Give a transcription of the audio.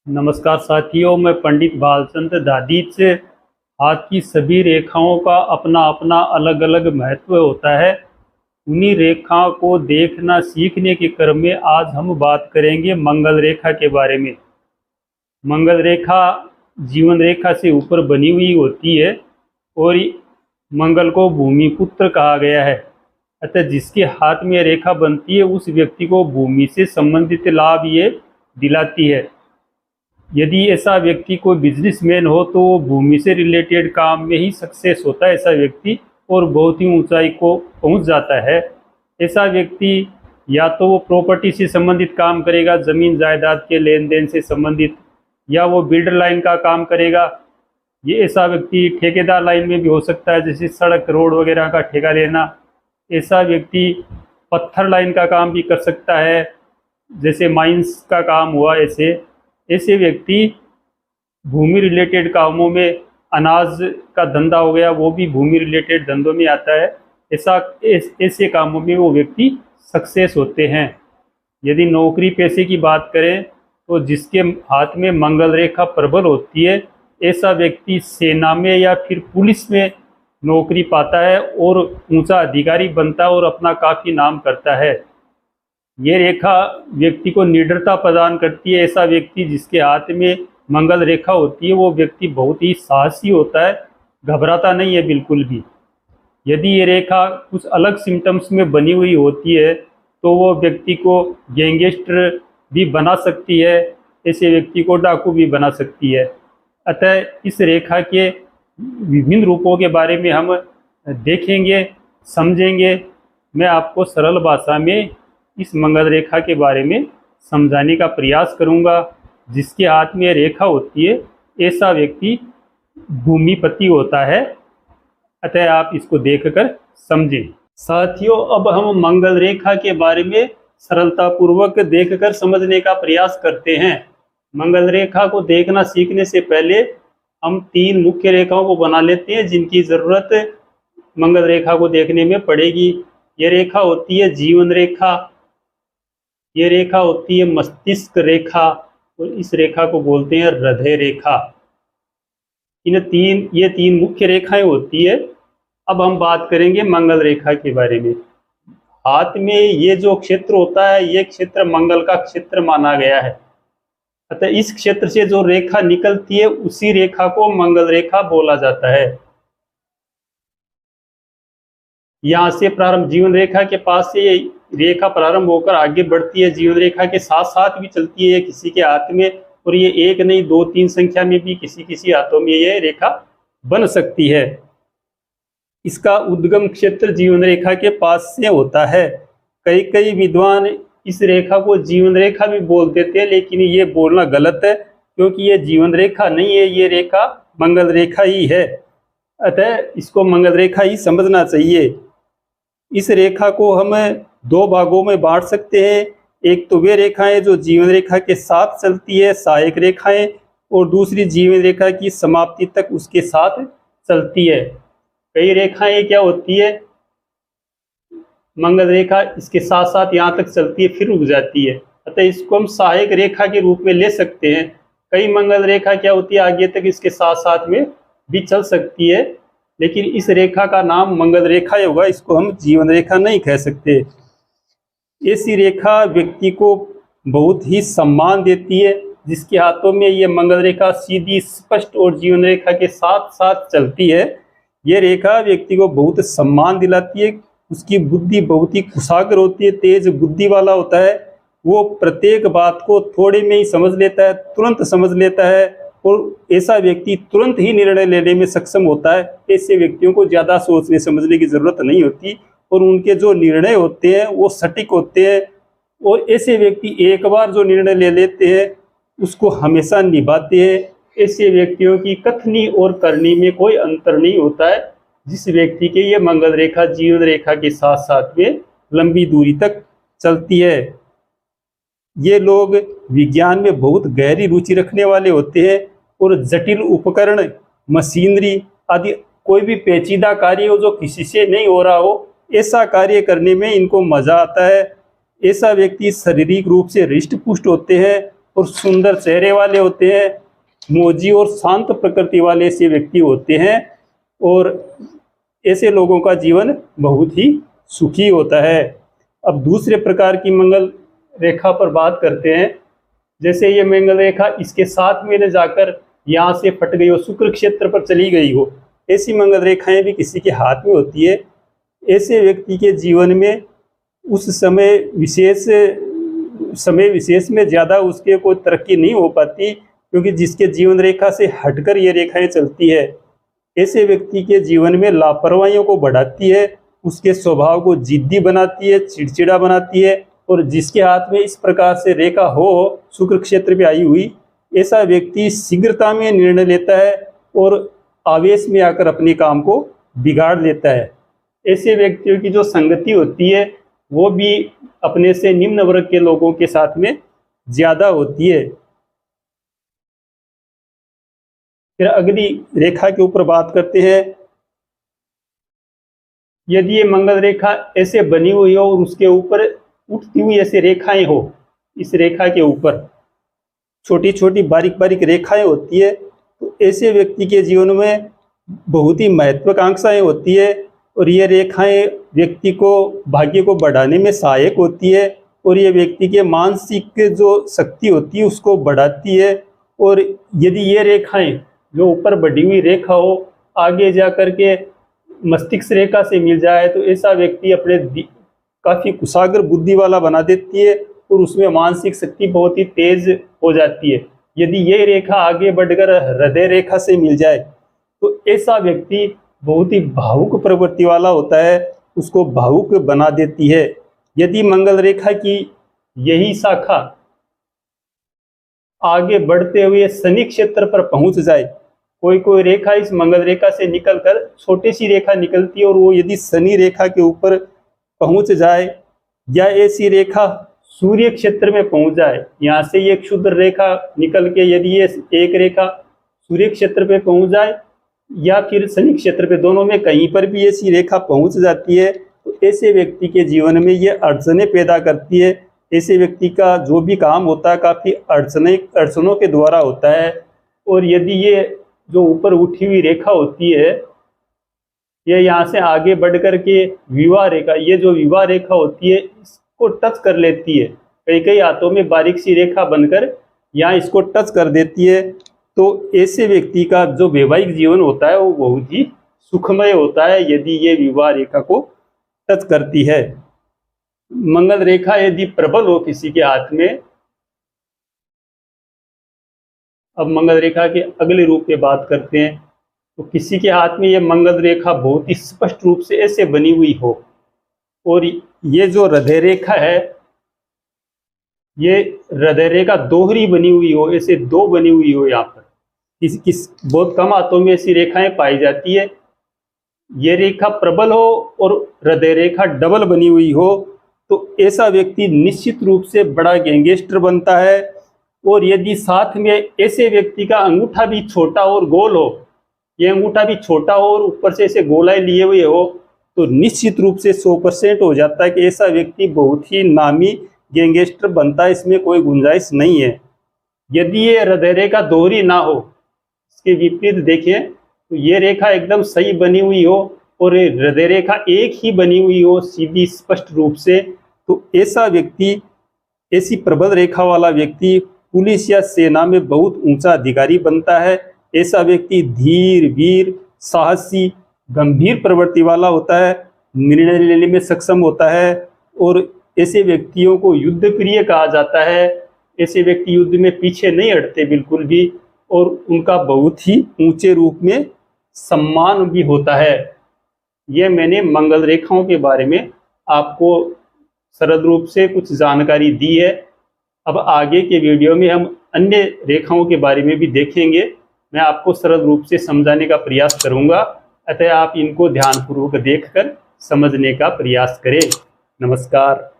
नमस्कार साथियों, मैं पंडित भालचंद्र दादीच। हाथ की सभी रेखाओं का अपना अपना अलग अलग महत्व होता है। उन्हीं रेखाओं को देखना सीखने के क्रम में आज हम बात करेंगे मंगल रेखा के बारे में। मंगल रेखा जीवन रेखा से ऊपर बनी हुई होती है और मंगल को भूमि पुत्र कहा गया है। अतः जिसके हाथ में रेखा बनती है उस व्यक्ति को भूमि से संबंधित लाभ ये दिलाती है। यदि ऐसा व्यक्ति कोई बिजनेसमैन हो तो वो भूमि से रिलेटेड काम में ही सक्सेस होता है ऐसा व्यक्ति, और बहुत ही ऊंचाई को पहुंच जाता है। ऐसा व्यक्ति या तो वो प्रॉपर्टी से संबंधित काम करेगा, ज़मीन जायदाद के लेन देन से संबंधित, या वो बिल्डर लाइन का काम करेगा। ये ऐसा व्यक्ति ठेकेदार लाइन में भी हो सकता है, जैसे सड़क रोड वगैरह का ठेका लेना। ऐसा व्यक्ति पत्थर लाइन का काम भी कर सकता है, जैसे माइंस का काम हुआ। ऐसे व्यक्ति भूमि रिलेटेड कामों में, अनाज का धंधा हो गया वो भी भूमि रिलेटेड धंधों में आता है। ऐसे कामों में वो व्यक्ति सक्सेस होते हैं। यदि नौकरी पेशे की बात करें तो जिसके हाथ में मंगल रेखा प्रबल होती है ऐसा व्यक्ति सेना में या फिर पुलिस में नौकरी पाता है और ऊंचा अधिकारी बनता है और अपना काफ़ी नाम करता है। ये रेखा व्यक्ति को निडरता प्रदान करती है। ऐसा व्यक्ति जिसके हाथ में मंगल रेखा होती है वो व्यक्ति बहुत ही साहसी होता है, घबराता नहीं है बिल्कुल भी। यदि ये रेखा कुछ अलग सिम्टम्स में बनी हुई होती है तो वो व्यक्ति को गैंगस्टर भी बना सकती है, ऐसे व्यक्ति को डाकू भी बना सकती है। अतः इस रेखा के विभिन्न रूपों के बारे में हम देखेंगे, समझेंगे। मैं आपको सरल भाषा में इस मंगल रेखा के बारे में समझाने का प्रयास करूंगा। जिसके हाथ में रेखा होती है ऐसा व्यक्ति भूमिपति होता है। अतः आप इसको देखकर समझें। साथियों, अब हम मंगल रेखा के बारे में सरलतापूर्वक देखकर समझने का प्रयास करते हैं। मंगल रेखा को देखना सीखने से पहले हम 3 मुख्य रेखाओं को बना लेते हैं जिनकी ज़रूरत मंगल रेखा को देखने में पड़ेगी। ये रेखा होती है जीवन रेखा, ये रेखा होती है मस्तिष्क रेखा, और इस रेखा को बोलते हैं हृदय रेखा। ये तीन मुख्य रेखाएं होती है। अब हम बात करेंगे मंगल रेखा के बारे में। हाथ में ये जो क्षेत्र होता है ये क्षेत्र मंगल का क्षेत्र माना गया है। अतः इस क्षेत्र से जो रेखा निकलती है उसी रेखा को मंगल रेखा बोला जाता है। यहाँ से प्रारंभ जीवन रेखा के पास से ये रेखा प्रारंभ होकर आगे बढ़ती है, जीवन रेखा के साथ साथ भी चलती है किसी के हाथ में, और ये 1 नहीं 2 3 संख्या में भी किसी हाथों में ये रेखा बन सकती है। इसका उद्गम क्षेत्र जीवन रेखा के पास से होता है। कई विद्वान इस रेखा को जीवन रेखा भी बोल देते हैं, लेकिन ये बोलना गलत है क्योंकि ये जीवन रेखा नहीं है, ये रेखा मंगल रेखा ही है। अतः इसको मंगल रेखा ही समझना चाहिए। इस रेखा को हम 2 भागों में बांट सकते हैं। एक तो वे रेखाएं जो जीवन रेखा के साथ चलती है, सहायक रेखाएं, और दूसरी जीवन रेखा की समाप्ति तक उसके साथ चलती है। कई रेखाएं क्या होती है, मंगल रेखा इसके साथ साथ यहाँ तक चलती है फिर रुक जाती है, अतः इसको हम सहायक रेखा के रूप में ले सकते हैं। कई मंगल रेखा क्या होती है आगे तक इसके साथ साथ में भी चल सकती है, लेकिन इस रेखा का नाम मंगल रेखा ही होगा, इसको हम जीवन रेखा नहीं कह सकते। ऐसी रेखा व्यक्ति को बहुत ही सम्मान देती है। जिसके हाथों में ये मंगल रेखा सीधी स्पष्ट और जीवन रेखा के साथ साथ चलती है, ये रेखा व्यक्ति को बहुत सम्मान दिलाती है। उसकी बुद्धि बहुत ही कुशाग्र होती है, तेज बुद्धि वाला होता है। वो प्रत्येक बात को थोड़े में ही समझ लेता है, तुरंत समझ लेता है, और ऐसा व्यक्ति तुरंत ही निर्णय लेने में सक्षम होता है। ऐसे व्यक्तियों को ज़्यादा सोचने समझने की ज़रूरत नहीं होती और उनके जो निर्णय होते हैं वो सटीक होते हैं। और ऐसे व्यक्ति एक बार जो निर्णय ले लेते हैं उसको हमेशा निभाते हैं। ऐसे व्यक्तियों की कथनी और करनी में कोई अंतर नहीं होता है। जिस व्यक्ति के ये मंगल रेखा जीवन रेखा के साथ साथ में लंबी दूरी तक चलती है। ये लोग विज्ञान में बहुत गहरी रुचि रखने वाले होते हैं और जटिल उपकरण, मशीनरी आदि कोई भी पेचीदा कार्य हो जो किसी से नहीं हो रहा हो, ऐसा कार्य करने में इनको मजा आता है। ऐसा व्यक्ति शारीरिक रूप से हृष्ट पुष्ट होते हैं और सुंदर चेहरे वाले होते हैं, मौजी और शांत प्रकृति वाले ऐसे व्यक्ति होते हैं, और ऐसे लोगों का जीवन बहुत ही सुखी होता है। अब दूसरे प्रकार की मंगल रेखा पर बात करते हैं। जैसे ये मंगल रेखा इसके साथ में ले जाकर यहाँ से फट गई हो, शुक्र क्षेत्र पर चली गई हो, ऐसी मंगल रेखाएं भी किसी के हाथ में होती है। ऐसे व्यक्ति के जीवन में उस समय विशेष में ज़्यादा उसके कोई तरक्की नहीं हो पाती, क्योंकि जिसके जीवन रेखा से हटकर ये रेखाएं चलती है, ऐसे व्यक्ति के जीवन में लापरवाहियों को बढ़ाती है, उसके स्वभाव को जिद्दी बनाती है, चिड़चिड़ा बनाती है। और जिसके हाथ में इस प्रकार से रेखा हो शुक्र क्षेत्र पे आई हुई, ऐसा व्यक्ति शीघ्रता में निर्णय लेता है और आवेश में आकर अपने काम को बिगाड़ लेता है। ऐसे व्यक्तियों की जो संगति होती है वो भी अपने से निम्न वर्ग के लोगों के साथ में ज्यादा होती है। फिर अगली रेखा के ऊपर बात करते हैं। यदि ये मंगल रेखा ऐसे बनी हुई हो और उसके ऊपर उठती हुई ऐसे रेखाएं हो, इस रेखा के ऊपर छोटी छोटी बारीक बारीक रेखाएं होती है, तो ऐसे व्यक्ति के जीवन में बहुत ही महत्वाकांक्षाएं होती है, और ये रेखाएं व्यक्ति को भाग्य को बढ़ाने में सहायक होती है, और ये व्यक्ति के मानसिक जो शक्ति होती है उसको बढ़ाती है। और यदि ये रेखाएं जो ऊपर बढ़ी हुई रेखा हो आगे जा कर के मस्तिष्क रेखा से मिल जाए, तो ऐसा व्यक्ति अपने काफ़ी कुशाग्र बुद्धि वाला बना देती है, और उसमें मानसिक शक्ति बहुत ही तेज हो जाती है। यदि ये रेखा आगे बढ़कर हृदय रेखा से मिल जाए, तो ऐसा व्यक्ति बहुत ही भावुक प्रवृत्ति वाला होता है, उसको भावुक बना देती है। यदि मंगल रेखा की यही शाखा आगे बढ़ते हुए शनि क्षेत्र पर पहुंच जाए, कोई रेखा इस मंगल रेखा से निकलकर छोटी सी रेखा निकलती है और वो यदि शनि रेखा के ऊपर पहुंच जाए, या ऐसी रेखा सूर्य क्षेत्र में पहुंच जाए, यहाँ से ये क्षुद्र रेखा निकल के यदि ये एक रेखा सूर्य क्षेत्र पे पहुंच जाए या फिर शनि क्षेत्र पे, दोनों में कहीं पर भी ऐसी रेखा पहुंच जाती है, तो ऐसे व्यक्ति के जीवन में ये अड़चनें पैदा करती है। ऐसे व्यक्ति का जो भी काम होता है काफ़ी अड़चनों के द्वारा होता है। और यदि ये जो ऊपर उठी हुई रेखा होती है, ये यहाँ से आगे बढ़ कर के विवाह रेखा, ये जो विवाह रेखा होती है इसको टच कर लेती है, कई हाथों में बारीक सी रेखा बनकर यहाँ इसको टच कर देती है। तो ऐसे व्यक्ति का जो वैवाहिक जीवन होता है वो बहुत ही सुखमय होता है यदि ये विवाह रेखा को टच करती है। मंगल रेखा यदि प्रबल हो किसी के हाथ में, अब मंगल रेखा के अगले रूप पे बात करते हैं, तो किसी के हाथ में ये मंगल रेखा बहुत ही स्पष्ट रूप से ऐसे बनी हुई हो, और ये जो हृदय रेखा है, ये हृदय रेखा दोहरी बनी हुई हो, ऐसे दो बनी हुई हो, यहाँ पर बहुत कम हाथों में ऐसी रेखाएं पाई जाती है। ये रेखा प्रबल हो और हृदय रेखा डबल बनी हुई हो, तो ऐसा व्यक्ति निश्चित रूप से बड़ा गैंगस्टर बनता है। और यदि साथ में ऐसे व्यक्ति का अंगूठा भी छोटा और गोल हो, ये अंगूठा भी छोटा हो और ऊपर से ऐसे गोलाई लिए हुए हो, तो निश्चित रूप से 100% हो जाता है कि ऐसा व्यक्ति बहुत ही नामी गैंगस्टर बनता है, इसमें कोई गुंजाइश नहीं है। यदि ये हृदय रेखा दोहरी ना हो, इसके विपरीत देखें तो ये रेखा एकदम सही बनी हुई हो और हृदय रेखा एक ही बनी हुई हो सीधी स्पष्ट रूप से, तो ऐसा व्यक्ति, ऐसी प्रबल रेखा वाला व्यक्ति पुलिस या सेना में बहुत ऊंचा अधिकारी बनता है। ऐसा व्यक्ति धीर, वीर, साहसी, गंभीर प्रवृत्ति वाला होता है, निर्णय लेने में सक्षम होता है, और ऐसे व्यक्तियों को युद्ध प्रिय कहा जाता है। ऐसे व्यक्ति युद्ध में पीछे नहीं हटते बिल्कुल भी, और उनका बहुत ही ऊंचे रूप में सम्मान भी होता है। यह मैंने मंगल रेखाओं के बारे में आपको सरल रूप से कुछ जानकारी दी है। अब आगे के वीडियो में हम अन्य रेखाओं के बारे में भी देखेंगे, मैं आपको सरल रूप से समझाने का प्रयास करूंगा, अतः आप इनको ध्यानपूर्वक देखकर समझने का प्रयास करें। नमस्कार।